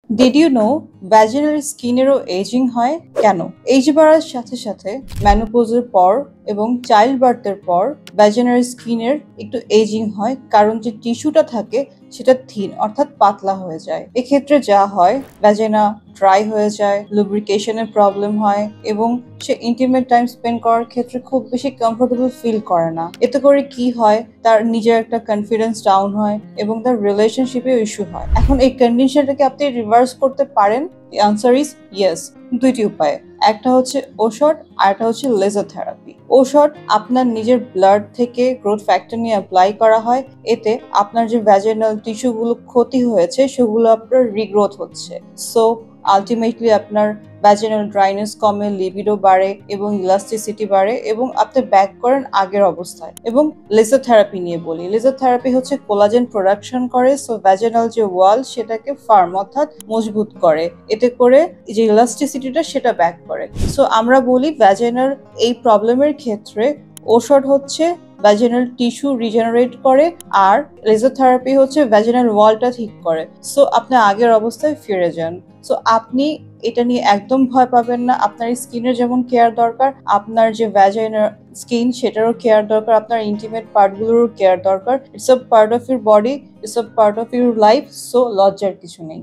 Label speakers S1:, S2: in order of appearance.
S1: Did you know vaginal স্কিনেরও ageing হয়? কেন? এজ বাড়ার সাথে সাথে মেনোপজের পর এবং চাইল্ড বার্থের পর ভ্যাজিনাল স্কিনের একটু এজিং হয়, কারণ যে টিস্যুটা থাকে সেটা থিন অর্থাৎ পাতলা হয়ে যায়। এক্ষেত্রে যা হয়, ভ্যাজিনা ড্রাই হয়ে যায়, লুব্রিকেশনের প্রবলেম হয় এবং সে ইন্টিমেট টাইম স্পেন্ড করার ক্ষেত্রে খুব বেশি কমফোর্টেবল ফিল করে না। এতে করে কি হয়, তার নিজের একটা কনফিডেন্স ডাউন হয় এবং তার রিলেশনশিপে ইস্যু হয়। এখন এই কন্ডিশনটাকে আপনি রিভার্স করতে পারেন। দি আনসার ইজ ইয়েস, দুইটি উপায়ে। একটা হচ্ছে ওষুধ আর একটা হচ্ছে লেজার থেরাপি। ওষুধ আপনার নিজের ব্লাড থেকে গ্রোথ ফ্যাক্টর নিয়ে অ্যাপ্লাই করা হয়। এতে আপনার যে ভ্যাজিনাল টিস্যুগুলো ক্ষতি হয়েছে সেগুলো আপনার রিগ্রোথ হচ্ছে। সো আলটিমেটলি আপনার ভ্যাজিনাল ড্রাইনেস কমে, লিবিডো বাড়ে এবং ইলাস্টিসিটি বাড়ে এবং আপনি ব্যাক করেন আগের অবস্থায়। এবং লেজার থেরাপি নিয়ে বলি, লেজার থেরাপি হচ্ছে কোলাজেন প্রোডাকশন করে, সো ভ্যাজিনাল যে ওয়াল সেটাকে ফার্ম অর্থাৎ মজবুত করে। এতে করে যে ইলাস্টিসিটিটা সেটা ব্যাক করে। সো আমরা বলি ভ্যাজিনাল এই প্রবলেমের ক্ষেত্রে ওষুধ হচ্ছে ভ্যাজিনাল টিস্যু রিজেনারেট করে আর লেজার থেরাপি হচ্ছে ভ্যাজিনাল ওয়ালটা ঠিক করে। সো আপনি আগের অবস্থায় ফিরে যান। সো আপনি এটা নিয়ে একদম ভয় পাবেন না। আপনার স্কিনের যেমন কেয়ার দরকার, আপনার যে ভ্যাজাইনাল স্কিন সেটারও কেয়ার দরকার, আপনার ইন্টিমেট পার্টগুলোরও কেয়ার দরকার। It's a part of your body, it's a part of your life. So লজ্জার কিছু নেই।